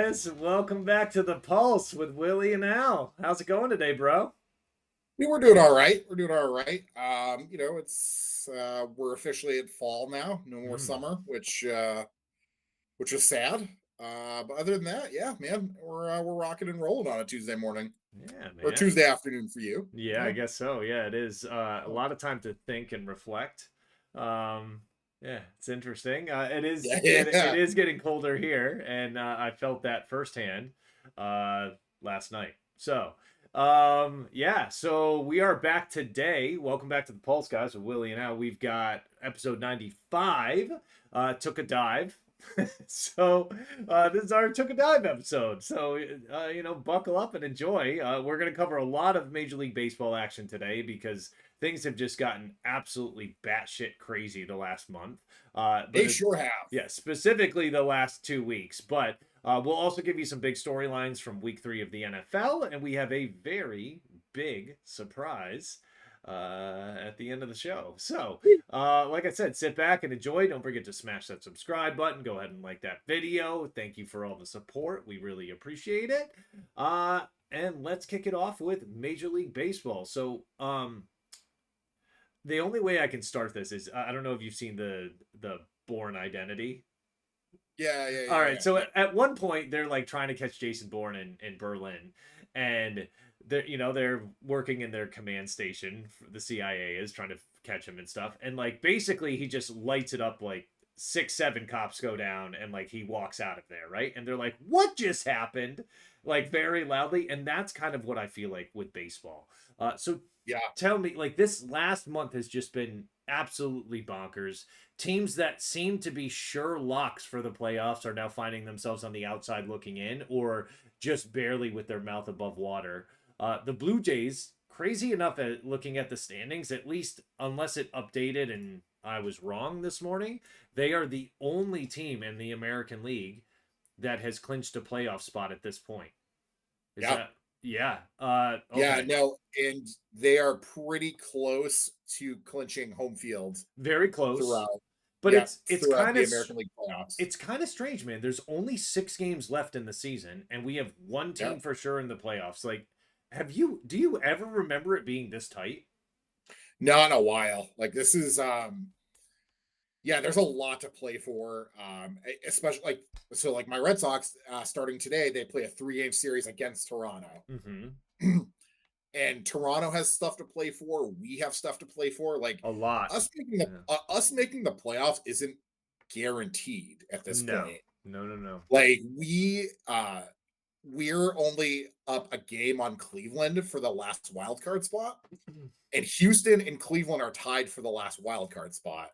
Yes, welcome back to the Pulse with Willie and Al. How's it going today, bro? We're doing all right. We're doing all right. It's we're officially at fall now. No more Mm, summer, which is sad. But other than that, yeah, man, we're rocking and rolling on a Tuesday morning yeah, or man. Tuesday afternoon for you. Yeah, I Yeah. guess so. Yeah, it is a lot of time to think and reflect. Um, yeah, it's interesting. It is Yeah, it yeah. is getting colder here, and I felt that firsthand last night. Yeah, so we are back today. Welcome back to the Pulse, guys, with Willie and Al. We've got episode 95. Took a dive. This is our took a dive episode. Buckle up and enjoy. We're going to cover a lot of Major League Baseball action today because things have just gotten absolutely batshit crazy the last month. They sure have. Yeah, specifically the last 2 weeks. But we'll also give you some big storylines from week 3 of the NFL, and we have a very big surprise at the end of the show. Like I said, sit back and enjoy. Don't forget to smash that subscribe button. Go ahead and like that video. Thank you for all the support. We really appreciate it. And let's kick it off with Major League Baseball. The only way I can start this is I don't know if you've seen the Bourne Identity. Yeah, yeah, All yeah, right, yeah, so yeah. at one point they're like trying to catch Jason Bourne in Berlin, and they're working in their command station. The CIA is trying to catch him and stuff, and like basically he just lights it up like 6, 7 cops go down, and like he walks out of there, right? And they're like, "What just happened?" Like very loudly, and that's kind of what I feel like with baseball. So Yeah. tell me, like this last month has just been absolutely bonkers. Teams that seem to be sure locks for the playoffs are now finding themselves on the outside looking in or just barely with their mouth above water. The Blue Jays, crazy enough at looking at the standings, at least unless it updated and I was wrong this morning, they are the only team in the American League that has clinched a playoff spot at this point. Is Yeah. that yeah? Yeah, Okay. no, and they are pretty close to clinching home field Very close. throughout. But Yeah, it's throughout kind the of American League playoffs. it's kind of strange, man. There's only 6 games left in the season, and we have one Yeah. team for sure in the playoffs. Like, do you ever remember it being this tight? Not in a while. Like this is yeah, there's a lot to play for. Especially like my Red Sox starting today, they play a 3-game series against Toronto. Mm-hmm. And Toronto has stuff to play for. We have stuff to play for. Like A lot. Yeah. us making the playoffs isn't guaranteed at this No. point. No. No. No. Like we're only up a game on Cleveland for the last wild card spot, and Houston and Cleveland are tied for the last wild card spot.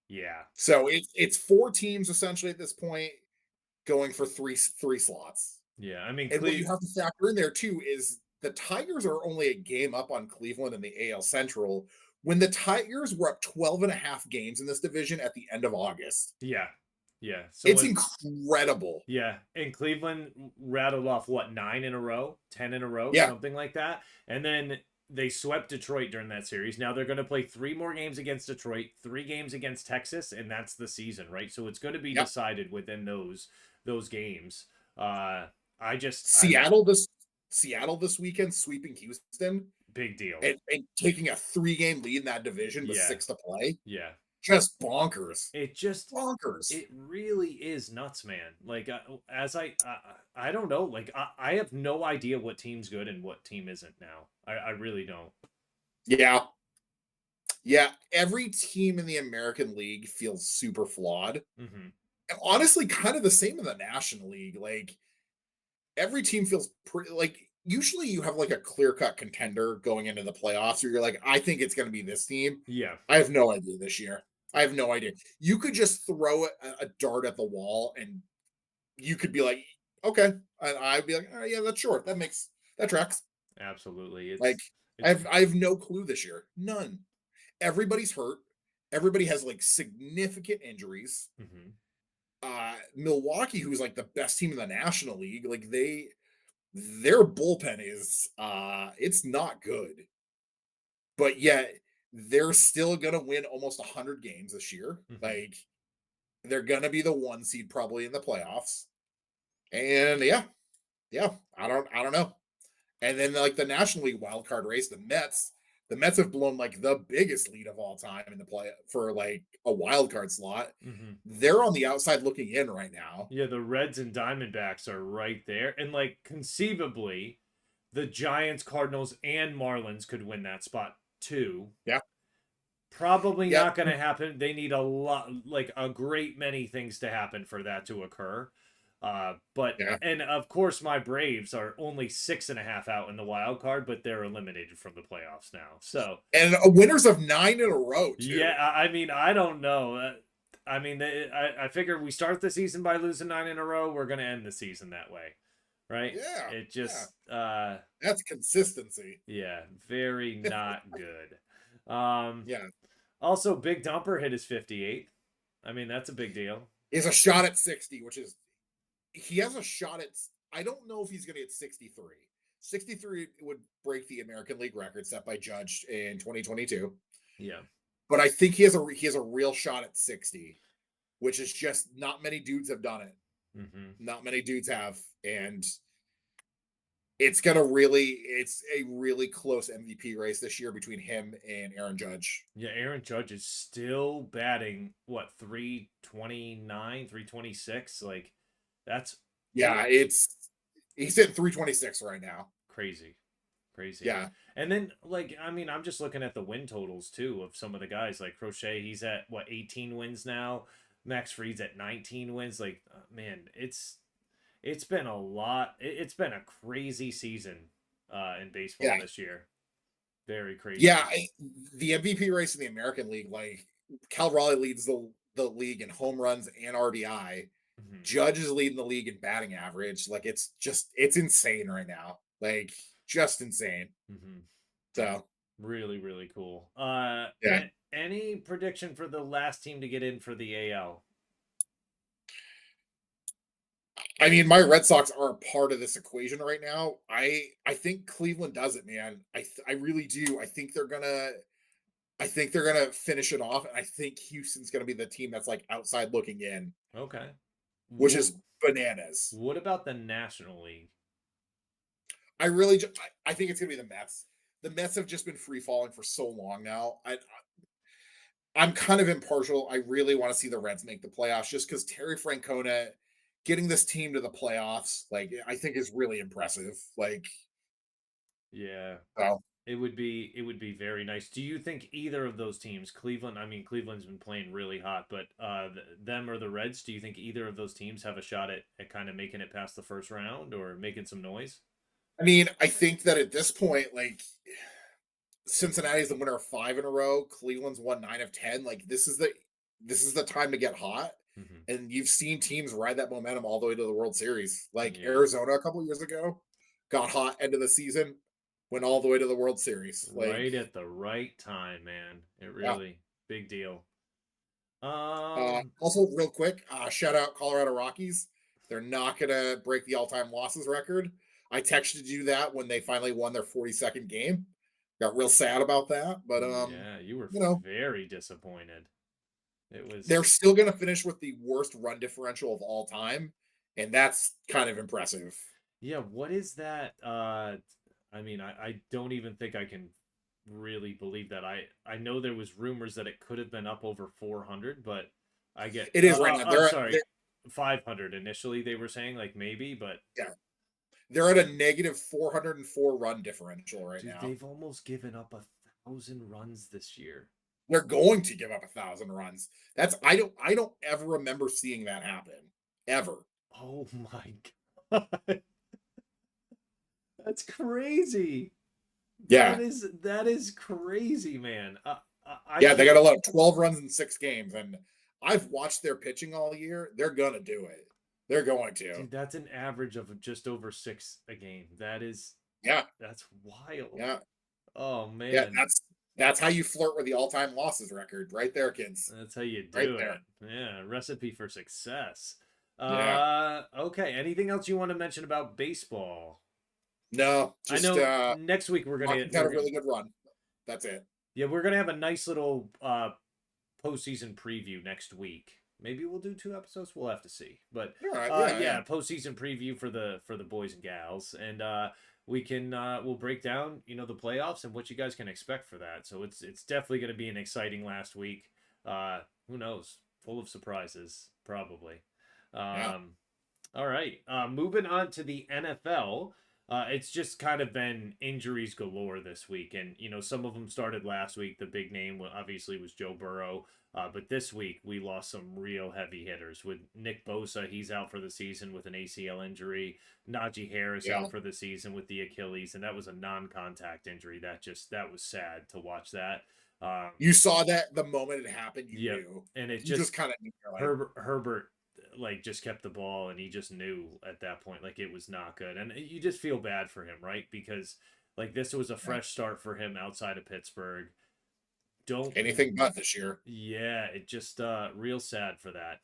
Yeah. So it's 4 teams essentially at this point going for three slots. Yeah. I mean, And what you have to factor in there too is the Tigers are only a game up on Cleveland in the AL Central when the Tigers were up 12 and a half games in this division at the end of August. Yeah. Yeah. It's incredible. Yeah, and Cleveland rattled off what 9 in a row, 10 in a row, Yeah. something like that, and then they swept Detroit during that series. Now they're going to play 3 more games against Detroit, 3 games against Texas, and that's the season, right? So it's going to be Yep. decided within those games. Uh, I Seattle this weekend sweeping Houston big deal. and taking a 3-game lead in that division with Yeah, 6 to play. yeah. Just bonkers. It just Bonkers. it really is nuts, man. Like as I don't know. Like I have no idea what team's good and what team isn't now. I really don't. Yeah. Yeah. Every team in the American League feels super flawed. Hmm. And honestly, kind of the same in the National League. Like every team feels pretty like usually you have like a clear-cut contender going into the playoffs where you're like, I think it's gonna be this team. Yeah. I have no idea this year. I have no idea. You could just throw a dart at the wall and you could be like, okay. And I'd be like, oh, yeah, that's short. That tracks. Absolutely. Like I It's have I have no clue this year. None. Everybody's hurt. Everybody has like significant injuries. mhm. Milwaukee, who's like the best team in the National League, like their bullpen is it's not good. But yet they're still gonna win almost 100 games this year. Mhm. Like they're gonna be the 1 seed probably in the playoffs. And yeah, I don't know. And then like the National League wild card race, the Mets have blown like the biggest lead of all time in the play for like a wild card slot. Hmm. They're on the outside looking in right now. Yeah, the Reds and Diamondbacks are right there. And like conceivably, the Giants, Cardinals, and Marlins could win that spot too. Yeah. Probably Yeah. not going to happen. They need a lot, like a great many things to happen for that to occur. But Yeah. and of course, my Braves are only 6.5 out in the wild card, but they're eliminated from the playoffs now. So And winners of 9 in a row yeah, too. I mean, I don't know. I mean, I figure we start the season by losing 9 in a row. We're going to end the season that way, right? Yeah. It Yeah. just, That's consistency. yeah, very not good. Yeah. Also, Big Dumper hit his 58th. I mean, that's a big deal. He has a shot at 60, which is he has a shot at I don't know if he's gonna get 63. 63 would break the American League record set by Judge in 2022. Yeah. But I think he has a real shot at 60, which is just not many dudes have done it. Hmm. Not many dudes have. And it's a really close MVP race this year between him and Aaron Judge. Yeah, Aaron Judge is still batting what 329, 326. Like that's Yeah, he's hitting 326 right now. crazy. Crazy. Yeah. And then like I mean, I'm just looking at the win totals too of some of the guys like Crochet, he's at what 18 wins now. Max Fried's at 19 wins. Like man, it's been a lot. It's been a crazy season in baseball Yeah. this year. Very Yeah, crazy. the MVP race in the American League, like Cal Raleigh leads the league in home runs and RBI. Hmm. Judge is leading the league in batting average. Like it's insane right now. Like just insane. Hmm. So Really, really cool. yeah. Any prediction for the last team to get in for the AL? I mean, my Red Sox are a part of this equation right now. I think Cleveland does it, man. I really do. I think they're gonna finish it off, and I think Houston's gonna be the team that's like outside looking in, Okay. which What is bananas. what about the National League? I think it's gonna be the Mets. The Mets have just been free falling for so long now. I'm kind of impartial. I really want to see the Reds make the playoffs just because Terry Francona getting this team to the playoffs, like I think is really impressive. Like, Yeah. so It would be very nice. Do you think either of those teams, Cleveland, I mean Cleveland's been playing really hot, but them or the Reds, do you think either of those teams have a shot at kind of making it past the first round or making some noise? I mean, I think that at this point, like Cincinnati's the winner of 5 in a row. Cleveland's won 9 of 10. Like this is the time to get hot. Hmm. And you've seen teams ride that momentum all the way to the World Series. Like Yeah. Arizona a couple years ago got hot end of the season, went all the way to the World Series. Like, Right at the right time, man. It yeah. really big deal. Um, Also, real quick, shout out Colorado Rockies. They're not gonna break the all-time losses record. I texted you that when they finally won their 42nd game. Got real sad about that, but yeah, you were you know, very disappointed. It they're was still gonna finish with the worst run differential of all time, and that's kind of impressive. yeah, what is that? I mean, I don't even think I can really believe that. I know there was rumors that it could have been up over 400, but I get It is right now. I'm sorry, 500 initially they were saying like maybe, but Yeah, they're at a negative 404 run differential right dude, now. they've almost given up 1,000 runs this year. They're going to give up 1,000 runs. I don't ever remember seeing that happen ever. Oh my God. That's crazy. Yeah, That is crazy, man. I yeah, they can't, got to let up 12 runs in 6 games, and I've watched their pitching all year. They're gonna do it. They're going to. dude. That's an average of just over six a game. Yeah, That's wild. yeah, Oh yeah. man, That's how you flirt with the all-time losses record, right there, kids. that's how you Right do there. it. Yeah, recipe for success. Yeah. Okay. Anything else you want to mention about baseball? No, I just know next week Rockies had a really good run. That's it. yeah, we're gonna have a nice little postseason preview next week. maybe we'll do 2 episodes. We'll have to see. But All right. Yeah. Yeah. yeah, postseason preview for the boys and gals, and we'll break down the playoffs and what you guys can expect for that. So it's definitely going to be an exciting last week. Who knows? Full of surprises, probably. Yeah. Um, all right. Moving on to the NFL. It's just kind of been injuries galore this week, and some of them started last week. The big name obviously was Joe Burrow, but this week we lost some real heavy hitters. With Nick Bosa, he's out for the season with an ACL injury. Najee Harris Yeah. out for the season with the Achilles, and that was a non-contact injury. That was sad to watch that. Um, You saw that the moment it happened, you yep, knew. and it You just just kind of knew. You're like, Herbert like just kept the ball and he just knew at that point like it was not good. And you just feel bad for him, right? Because like this was a yeah, fresh start for him outside of Pittsburgh. Don't anything but this year. Yeah, it just real sad for that.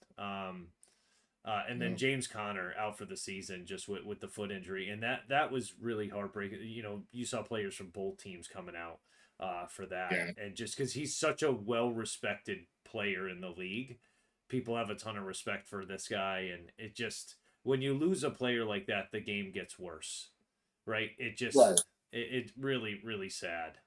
And then Yeah. James Conner out for the season just with the foot injury, and that was really heartbreaking. You saw players from both teams coming out for that, Yeah. and just because he's such a well respected player in the league, people have a ton of respect for this guy, and it just when you lose a player like that, the game gets worse, right? Right. It really really sad.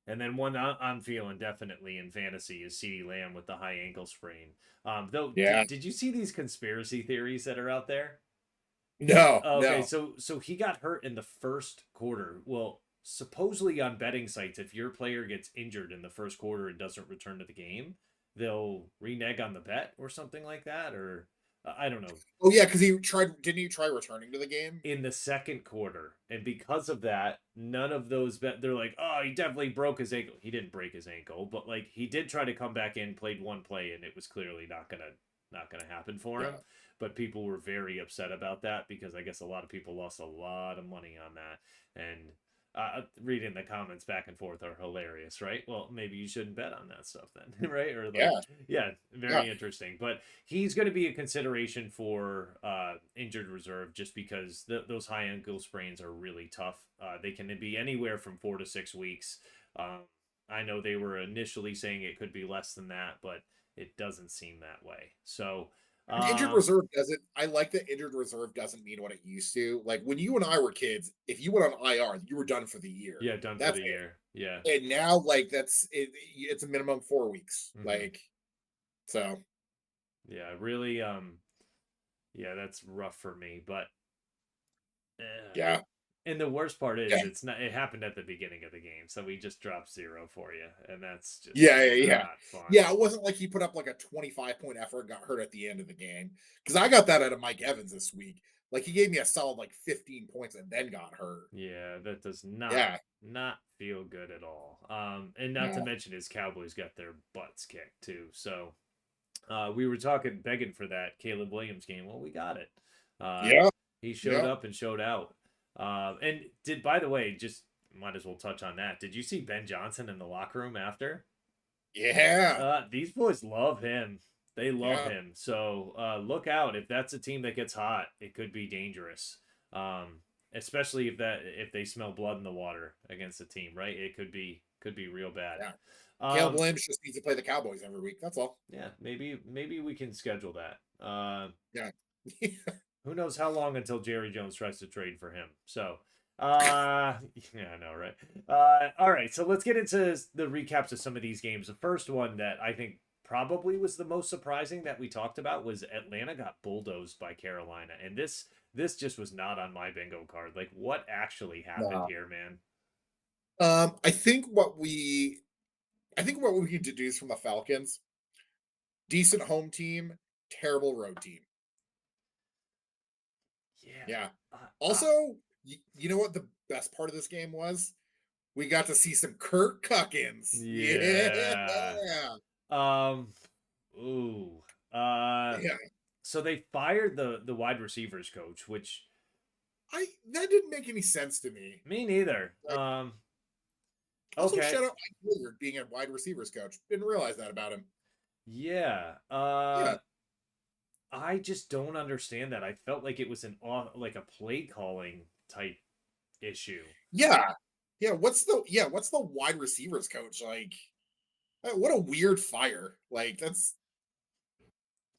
And then one I'm feeling definitely in fantasy is CeeDee Lamb with the high ankle sprain. Though, Yeah. did you see these conspiracy theories that are out there? No. Okay, No. so he got hurt in the first quarter. Well, supposedly on betting sites, if your player gets injured in the first quarter and doesn't return to the game, they'll renege on the bet or something like that. Or I don't know. Oh yeah, because he tried. Didn't he try returning to the game? In the second quarter. And because of that, none of those they're like, oh, he definitely broke his ankle. He didn't break his ankle, but like he did try to come back in, played one play, and it was clearly not gonna happen for him. Yeah. But people were very upset about that because I guess a lot of people lost a lot of money on that. And reading the comments back and forth are hilarious, right? Well, maybe you shouldn't bet on that stuff then, right? Or like, Yeah. yeah, Yeah. very interesting. But he's going to be a consideration for injured reserve just because those high ankle sprains are really tough. They can be anywhere from 4 to 6 weeks. Um, I know they were initially saying it could be less than that, but it doesn't seem that way. So, And injured um, reserve doesn't. I like that injured reserve doesn't mean what it used to. Like when you and I were kids, if you went on IR, you were done for the year. yeah, done for That's the year. Yeah. it. And now, like that's it. It's a minimum 4 weeks. Hmm. Like so. Yeah, really. Yeah, that's rough for me, but Yeah. and the worst part is Yeah. it's not it happened at the beginning of the game, so we just dropped zero for you, and that's just Yeah. Yeah. Yeah. not fun. Yeah. It wasn't like he put up like a 25-point effort and got hurt at the end of the game. Because I got that out of Mike Evans this week. Like he gave me a solid like 15 points and then got hurt. Yeah, that does not Yeah. not feel good at all. And not to No. mention his Cowboys got their butts kicked too. So we were talking begging for that Caleb Williams game. Well, we got it. Uh, Yeah. he showed Yeah. up and showed out. And did by the way, just might as well touch on that. Did you see Ben Johnson in the locker room after? Yeah. These boys love him. They love Yeah. him. So look out if that's a team that gets hot. It could be dangerous. Especially if they smell blood in the water against a team, right? It could be real bad. Yeah. Caleb Um, Williams just needs to play the Cowboys every week. That's all. yeah, maybe we can schedule that. Yeah. Who knows how long until Jerry Jones tries to trade for him? So, yeah, I know, right? All right, so let's get into the recaps of some of these games. The first one that I think probably was the most surprising that we talked about was Atlanta got bulldozed by Carolina, and this just was not on my bingo card. Like, what actually happened No. here, man? I think what we need to do is from the Falcons, decent home team, terrible road team. Yeah, Yeah. uh, Also, you know what the best part of this game was? We got to see some Kirk Cousins. Yeah. yeah. Um, ooh. Uh, Yeah. so they fired the wide receivers coach, which I that didn't make any sense to me. me neither. Like, also Okay. shout out Mike Hilliard being a wide receivers coach. Didn't realize that about him. Yeah. Yeah. I just don't understand that. I felt like it was like a play calling type issue. Yeah. What's the wide receivers coach like? What a weird fire. Like that's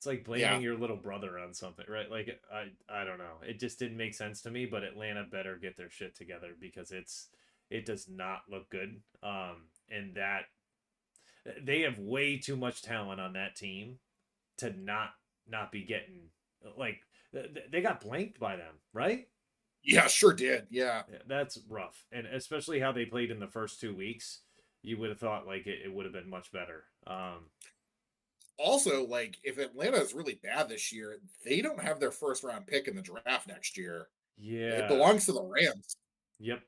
It's like blaming Yeah. your little brother on something, right? Like I don't know. It just didn't make sense to me, but Atlanta better get their shit together because it does not look good. And that they have way too much talent on that team to not be getting like they got blanked by them, right? Yeah, sure did. Yeah. Yeah, that's rough, and especially how they played in the first 2 weeks. You would have thought like it would have been much better. Also, like, if Atlanta is really bad this year, they don't have their first round pick in the draft next year. It Yeah, belongs to the Rams. yep.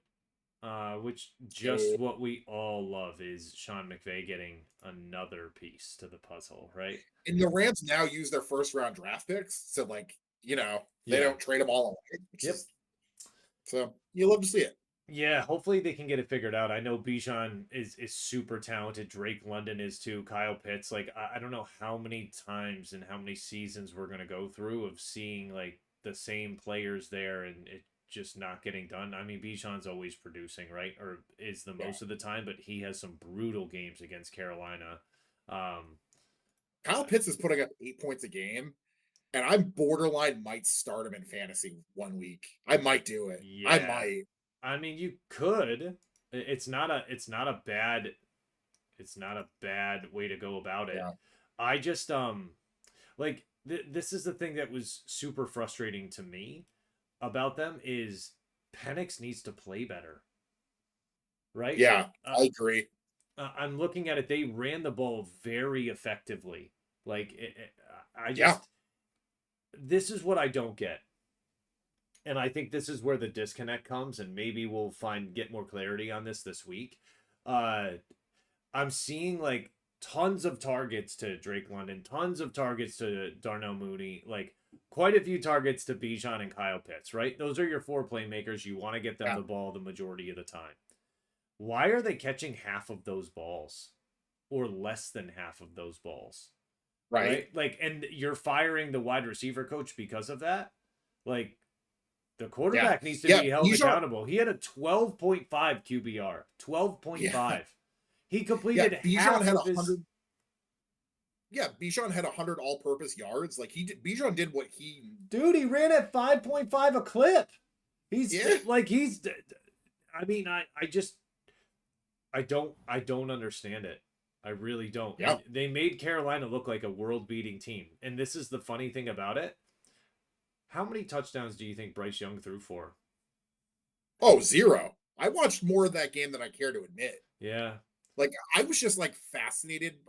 Which just So, what we all love is Sean McVay getting another piece to the puzzle, right? and the Rams now use their first round draft picks. So, like, they Yeah. don't trade them all away, which Yep. is so you love to see it. Yeah, hopefully they can get it figured out. I know Bijan is super talented. Drake London is too. Kyle Pitts. Like I don't know how many times and how many seasons we're gonna go through of seeing like the same players there and it just not getting done. I mean, Bijan's always producing, right? Or is the Yeah. most of the time, but he has some brutal games against Carolina. Um, Kyle Pitts is putting up 8 points a game, and I'm borderline might start him in fantasy one week. I might do it. I yeah, might. I mean, you could. It's not a bad way to go about it. Yeah. I just like this is the thing that was super frustrating to me about them is Penix needs to play better, right? Yeah, I agree. I'm looking at it. They ran the ball very effectively. Like I Yeah. just this is what I don't get, and I think this is where the disconnect comes, and maybe we'll get more clarity on this week. Uh, I'm seeing like tons of targets to Drake London, tons of targets to Darnell Mooney, like quite a few targets to Bijan and Kyle Pitts, right? Those are your four playmakers. You want to get them Yeah. the ball the majority of the time. Why are they catching half of those balls or less than half of those balls? Right. Right? Like, and you're firing the wide receiver coach because of that? Like, the Yeah. quarterback needs to Yeah. be held Bijan. accountable. He had a 12.5 QBR, Yeah. 12.5. He Yeah. completed Bijan half had of a his. hundred. Yeah, Bijan had 100 all-purpose yards. Like he did. Bijan did what he. Dude, he ran at 5.5 a clip. He's Yeah. like, he's. I mean, I don't understand it. I really don't. Yeah. And they made Carolina look like a world beating team. And this is the funny thing about it. How many touchdowns do you think Bryce Young threw for? Oh, zero. I watched more of that game than I care to admit. Yeah. Like I was just like fascinated.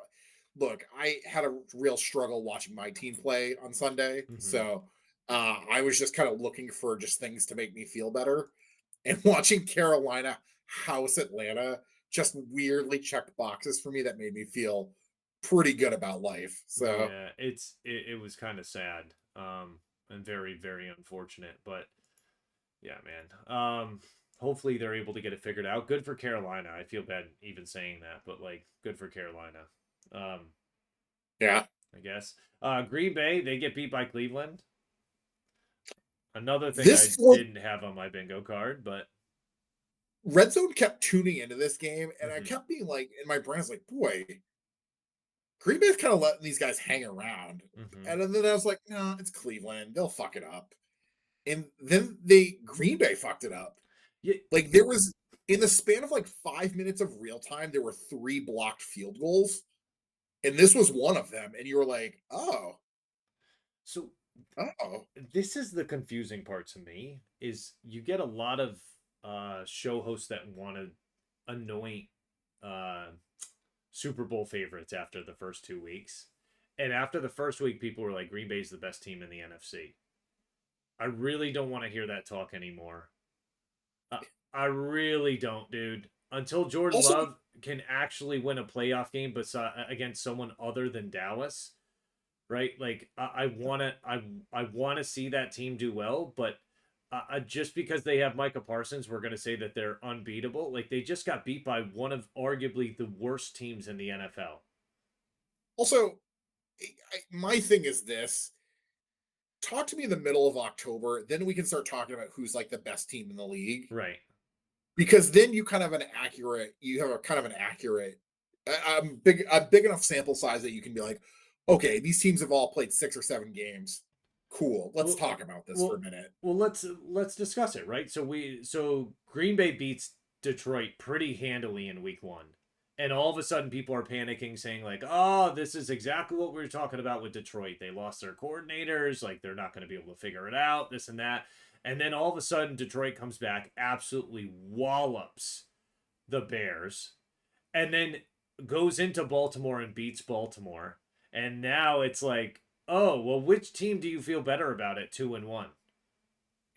Look, I had a real struggle watching my team play on Sunday, Mm-hmm. so I was just kind of looking for just things to make me feel better. And watching Carolina house Atlanta just weirdly checked boxes for me that made me feel pretty good about life. So Yeah. It was kind of sad. And very, very unfortunate. But yeah, man. Hopefully they're able to get it figured out. Good for Carolina. I feel bad even saying that, but like good for Carolina. Um, yeah, I guess. Green Bay, they get beat by Cleveland. Another thing this I fourth didn't have on my bingo card, but red zone kept tuning into this game, and I mhm, kept being like, in my brain, I was like, boy, Green Bay's kind of letting these guys hang around. mhm. And then I was like, no, it's Cleveland. They'll fuck it up. And then they Green Bay fucked it up. Yeah, Like there was in the span of like 5 minutes of real time, there were three blocked field goals, and this was one of them. And you were like, so oh, this is the confusing part to me is you get a lot of show hosts that want to anoint uh Super Bowl favorites after the first 2 weeks. And after the first week, people were like, Green Bay's the best team in the NFC. I really don't want to hear that talk anymore. Uh, I really don't, dude. Until Jordan also, Love can actually win a playoff game against someone other than Dallas, right? Like I want to, I want to see that team do well, but just because they have Micah Parsons, we're going to say that they're unbeatable. Like they just got beat by one of arguably the worst teams in the NFL. also, my thing is this: talk to me in the middle of October, then we can start talking about who's like the best team in the league. Right. Because then you have a kind of an accurate, I'm big enough sample size that you can be like, Okay, these teams have all played 6 or 7 games. Cool. Let's Well, talk about this for a well, minute. let's discuss it, right? So Green Bay beats Detroit pretty handily in week 1. And all of a sudden people are panicking saying like, "Oh, this is exactly what we were talking about with Detroit. They lost their coordinators, like they're not going to be able to figure it out, this and that." And then all of a sudden Detroit comes back, absolutely wallops the Bears, and then goes into Baltimore and beats Baltimore. And now it's like, oh, well, which team do you feel better about at 2-1?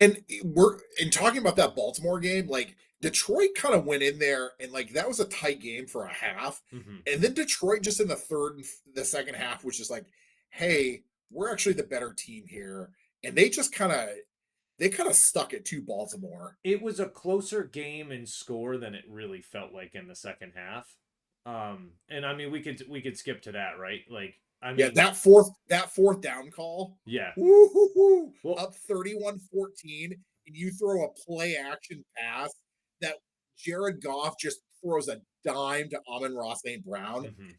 And we're in talking about that Baltimore game, like Detroit kind of went in there and like that was a tight game for a half. Mm-hmm. And then Detroit just in the third and the second half was just like, hey, we're actually the better team here. And they kind of stuck it to Baltimore. It was a closer game in score than it really felt like in the second half. And I mean, we could skip to that, right? Like, I Yeah, mean, that fourth down call, yeah. woo-hoo-hoo, Well, up 31-14, and you throw a play action pass that Jared Goff just throws a dime to Amon-Ra St. Brown. mm-hmm.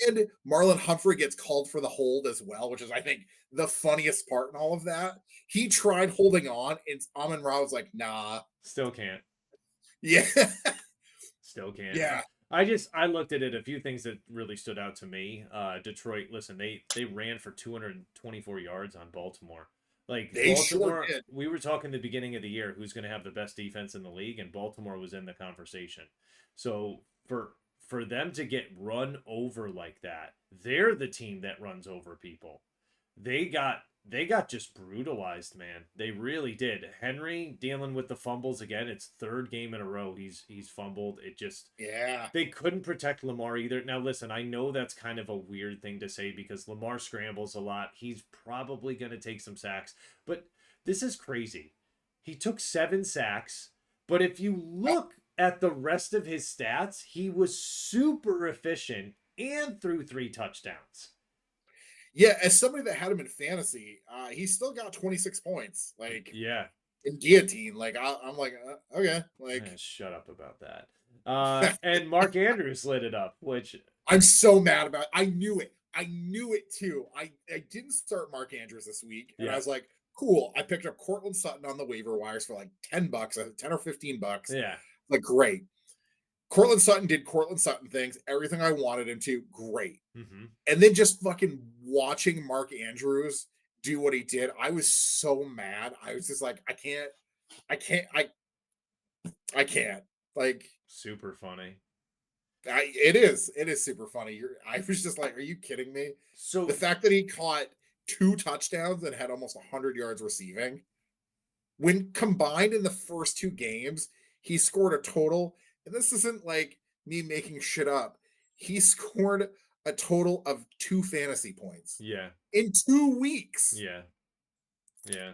And Marlon Humphrey gets called for the hold as well, which is, I think, the funniest part in all of that. He tried holding on, and Amon-Ra was like, nah. Still can't. Yeah. Still can't. Yeah. I looked at it. A few things that really stood out to me. Detroit. Listen, they ran for 224 yards on Baltimore. Like They sure Baltimore, did. we were talking the beginning of the year who's going to have the best defense in the league, and Baltimore was in the conversation. So for them to get run over like that, they're the team that runs over people. They got just brutalized, man. They really did. Henry dealing with the fumbles again. It's third game in a row he's fumbled. It just Yeah. they couldn't protect Lamar either. Now, listen, I know that's kind of a weird thing to say because Lamar scrambles a lot. He's probably going to take some sacks, but this is crazy. He took 7 sacks, but if you Uh, look at the rest of his stats, he was super efficient and threw 3 touchdowns. Yeah, as somebody that had him in fantasy, he still got 26 points. Like, Yeah, in guillotine. Like I'm like, okay, like shut up about that. And Mark Andrews lit it up, which I'm so mad about it. I knew it. I knew it too. I didn't start Mark Andrews this week, and I yeah, was like, cool. I picked up Cortland Sutton on the waiver wires for like $10, 10 or $15. yeah, Like, great. Cortland Sutton did Cortland Sutton things, everything I wanted him to, great. mm-hmm. And then just fucking watching Mark Andrews do what he did, I was so mad. I was just like, I can't, I can't. Like, Super funny. it is super funny. I was just like, are you kidding me? The So fact that he caught 2 touchdowns and had almost 100 yards receiving, when combined in the first 2 games, he scored a total, and this isn't like me making shit up. He scored a total of 2 fantasy points yeah, in 2 weeks. yeah, yeah.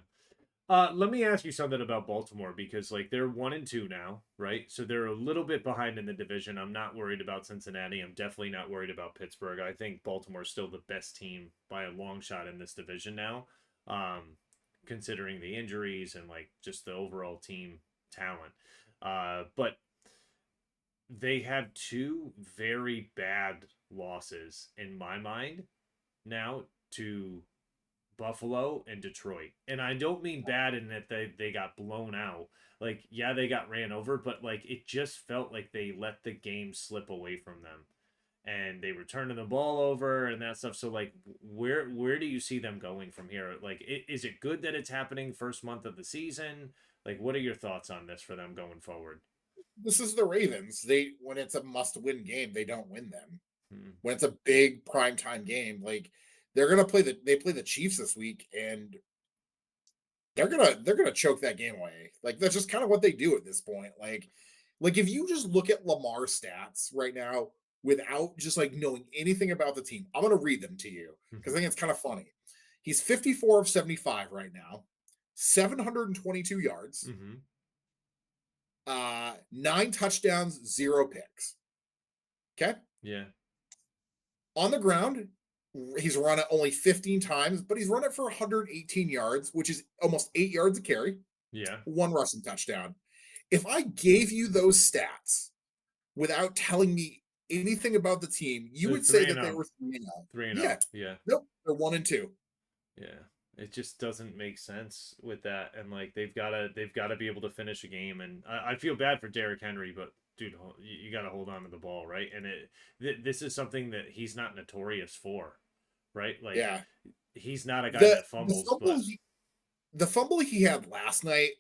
Let me ask you something about Baltimore because like they're 1-2 now, right? So they're a little bit behind in the division. I'm not worried about Cincinnati. I'm definitely not worried about Pittsburgh. I think Baltimore's still the best team by a long shot in this division now, considering the injuries and like just the overall team talent. But they have 2 very bad losses in my mind now to Buffalo and Detroit. And I don't mean bad in that they got blown out. Like, yeah, they got ran over, but like it just felt like they let the game slip away from them. And they were turning the ball over and that stuff. So like where do you see them going from here? Like is it good that it's happening first month of the season? Like what are your thoughts on this for them going forward? This is the Ravens. They when it's a must-win game, they don't win them. Hmm. When it's a big primetime game, like they play the Chiefs this week, and they're gonna choke that game away. Like that's just kind of what they do at this point. Like if you just look at Lamar's stats right now without just like knowing anything about the team, I'm gonna read them to you because Hmm. I think it's kind of funny. He's 54 of 75 right now, 722 yards, Hmm. 9 touchdowns, 0 picks. Okay. Yeah. On the ground, he's run it only 15 times, but he's run it for 118 yards, which is almost 8 yards a carry, Yeah. one rushing touchdown. If I gave you those stats without telling me anything about the team, you They're would say 3 and that they 0. were 3-0. 3 and 0. Yeah. Yeah. Nope, they're 1-2. Yeah. It just doesn't make sense with that, and like they've got to be able to finish a game, and I feel bad for Derrick Henry, but dude, you got to hold on to the ball, right? And this is something that he's not notorious for, right? Like Yeah. he's not a guy The that the fumbles, fumble but he the fumble he had last night,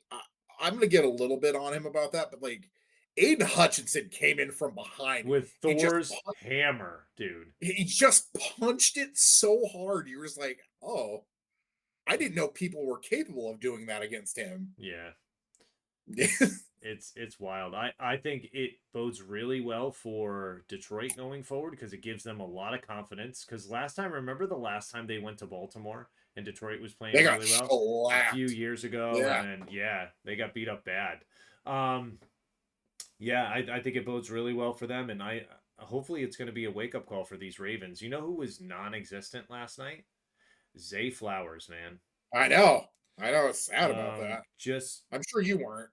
I'm gonna get a little bit on him about that, but like Aiden Hutchinson came in from behind. with He just Thor's hammer, dude. he just punched it so hard. You were just like, oh, I didn't know people were capable of doing that against him. Yeah. It's wild. I think it bodes really well for Detroit going forward because it gives them a lot of confidence. Because last time, remember the last time they went to Baltimore and Detroit was playing They got really well a few shellacked. years ago, Yeah. and yeah, they got beat up bad. Um, yeah, I think it bodes really well for them, and I hopefully it's going to be a wake up call for these Ravens. You know who was non-existent last night? Zay Flowers, man. I know. I know. It's sad about that. Just I'm sure you weren't.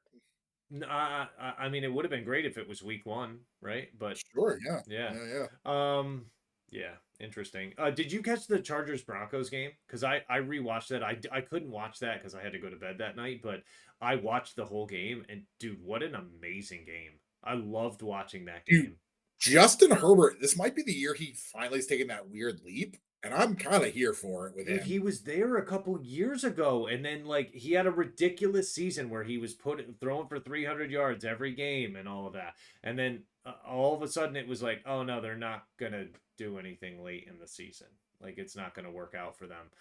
I mean, it would have been great if it was week one, right? But Sure. Yeah. yeah, Yeah. Yeah. um, yeah, interesting. Did you catch the Chargers Broncos game? Because I rewatched that. I couldn't watch that because I had to go to bed that night, but I watched the whole game, and dude, what an amazing game! I loved watching that Dude, game. Justin Herbert, this might be the year he finally has taken that weird leap, and I'm kind of here for it with Dude, he him. was there a couple years ago, and then like he had a ridiculous season where he was throwing for 300 yards every game and all of that. And then all of a sudden it was like, oh no, they're not gonna do anything late in the season. Like it's not gonna work out for them.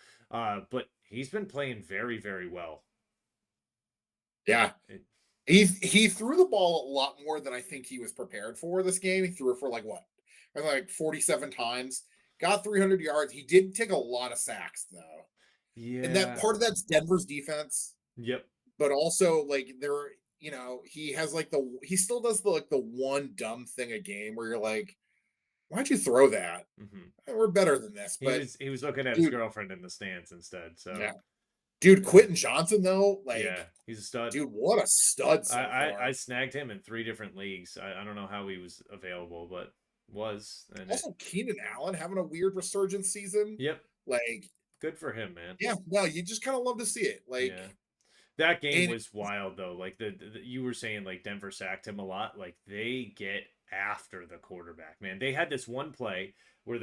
But he's been playing very, very well. Yeah. It, He threw the ball a lot more than I think he was prepared for this game. He threw it for like what? Like 47 times. Got 300 yards. He did take a lot of sacks though. And that yeah. part of that's Denver's defense, Yep. but also like there, he has like he still does the like the one dumb thing a game where you're like, why'd you throw that? Hmm. We're better than this. He But was looking at his dude, girlfriend in the stands instead. So yeah. Dude, Quentin Johnson though, like, yeah, he's a stud. dude, what a stud I, so I far. snagged him in 3 different leagues. I don't know how he was available, but was and it. Also, Keenan Allen having a weird resurgence season. Yep, Like, good for him, man. yeah, no, you just kind of love to see it. Like, Yeah, that game and was wild though. Like you were saying, like Denver sacked him a lot. Like they get after the quarterback, man. They had this one play where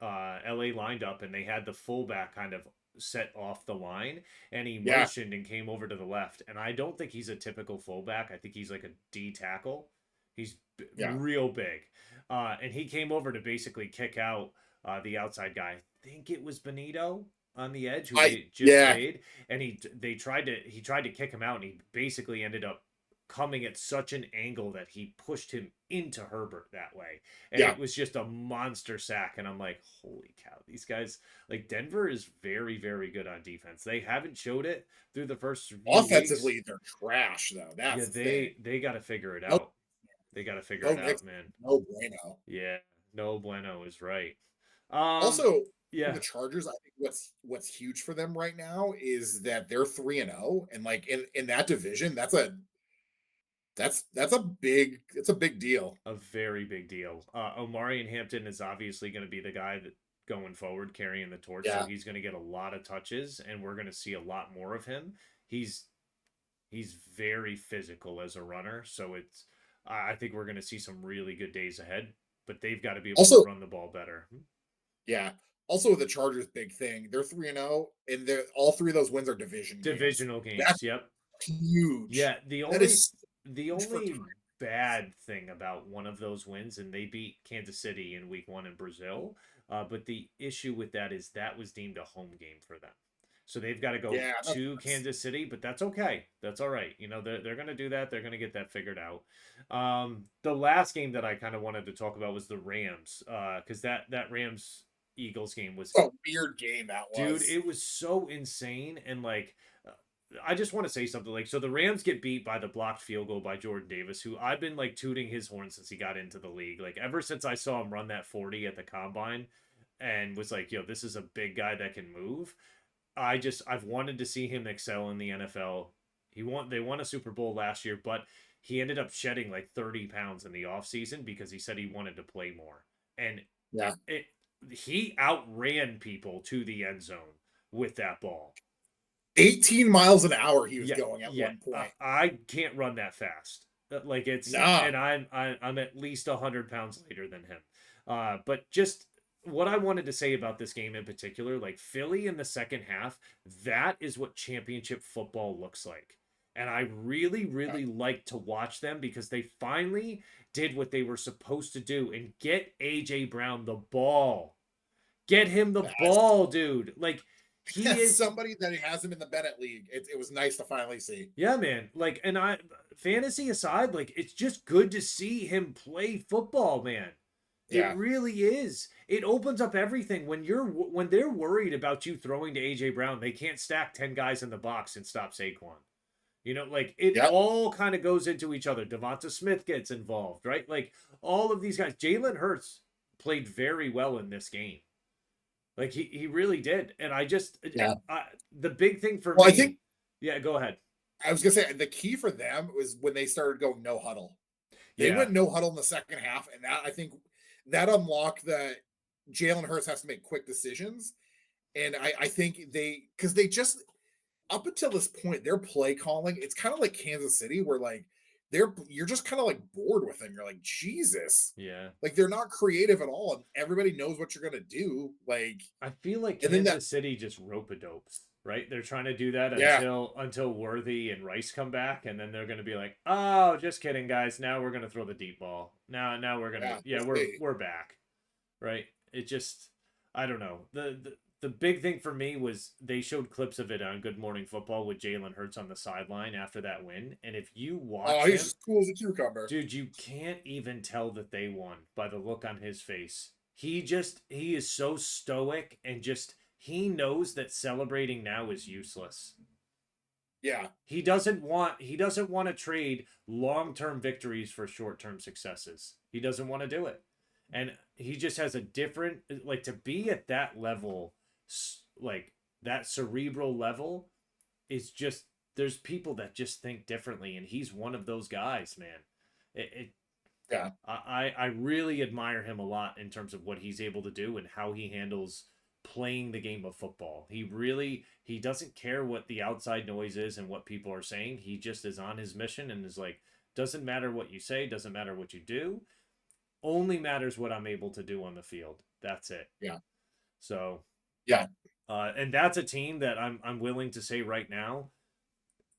LA lined up and they had the fullback kind of set off the line and he yeah, motioned and came over to the left. And I don't think he's a typical fullback. I think he's like a D tackle. He's yeah, real big. And he came over to basically kick out the outside guy. I think it was Benito on the edge who they just yeah, paid, and he tried to kick him out, and he basically ended up coming at such an angle that he pushed him into Herbert that way, and yeah. it was just a monster sack. And I'm like, holy cow, these guys, like Denver is very, very good on defense. They haven't showed it through the first few weeks. Offensively, they're trash though. Yeah, That's the thing. they got to figure it No, out. They got to figure no it mix, out, man. no bueno. Yeah, no bueno is right. Um, Also, for yeah, the Chargers, I think what's huge for them right now is that they're 3-0, and like in that division, that's a big it's a big deal. a very big deal. Omari and Hampton is obviously going to be the guy that going forward carrying the torch, so Yeah, he's going to get a lot of touches, and we're going to see a lot more of him. He's he's very physical as a runner, so it's I think we're going to see some really good days ahead. But they've got to be able to also, run the ball better. yeah. Also, the Chargers' big thing, they're 3-0, and they're all three of those wins are division games. Divisional That's games, yep. huge. Yeah, the That only is the huge for only Tyrants. bad thing about one of those wins, and they beat Kansas City in week one in Brazil, but the issue with that is that was deemed a home game for them. So they've got to go Yeah, to Kansas City, but that's okay. That's all right. You know, they're going to do that. They're going to get that figured out. The last game that I kind of wanted to talk about was the Rams, because that Rams Eagles game was, a weird game that dude, was. it was so insane. And like, I just want to say something. Like, so the Rams get beat by the blocked field goal by Jordan Davis, who I've been like tooting his horn since he got into the league. Like, ever since I saw him run that 40 at the combine and was like, yo, this is a big guy that can move. I've wanted to see him excel in the NFL. They won a Super Bowl last year, but he ended up shedding like 30 pounds in the offseason because he said he wanted to play more. And Yeah. it he outran people to the end zone with that ball. 18 miles an hour he was Yeah, going at yeah. one point. I can't run that fast. Like it's Nah. and I'm at least 100 pounds lighter than him. But just what I wanted to say about this game in particular, like Philly in the second half, that is what championship football looks like. And I really, Yeah. really like to watch them because they finally did what they were supposed to do and get AJ Brown the ball. Get him the As, ball, dude. Like he as is somebody that has him in the Bennett League, it was nice to finally see. yeah, man. Like, and I, fantasy aside, like, it's just good to see him play football, man. It Yeah. really is. It opens up everything when they're worried about you throwing to AJ Brown. They can't stack 10 guys in the box and stop Saquon. You know, like it Yep. all kind of goes into each other. Devonta Smith gets involved, right? Like all of these guys. Jalen Hurts played very well in this game. Like he really did. And I just Yeah. the big thing for Well, I think me, yeah, go ahead. I was gonna say the key for them was when they started going no huddle. They Yeah. went no huddle in the second half, and that I think that unlocked that Jalen Hurts has to make quick decisions. And I think because they just up until this point, their play calling, it's kind of like Kansas City, where like you're just kind of like bored with them. You're like, Jesus. Yeah. Like they're not creative at all, and everybody knows what you're gonna do. Like, I feel like and then that, Kansas City just rope a dopes, right? They're trying to do that yeah, until Worthy and Rice come back, and then they're gonna be like, "Oh, just kidding, guys. Now we're gonna throw the deep ball. Now we're gonna yeah, yeah, we'll see. we're back." Right? It just I don't know. The big thing for me was they showed clips of it on Good Morning Football with Jalen Hurts on the sideline after that win, and if you Oh, watch he's him, just cool as a cucumber. dude, you can't even tell that they won by the look on his face. He is so stoic and just he knows that celebrating now is useless. Yeah, He doesn't want to trade long-term victories for short-term successes. He doesn't want to do it. And he just has a different like to be at that level like that cerebral level is just there's people that just think differently and he's one of those guys, man. It yeah, I really admire him a lot in terms of what he's able to do and how he handles playing the game of football. He doesn't care what the outside noise is and what people are saying. He just is on his mission and is like doesn't matter what you say, doesn't matter what you do. Only matters what I'm able to do on the field. That's it. yeah, So, yeah. and that's a team that I'm willing to say right now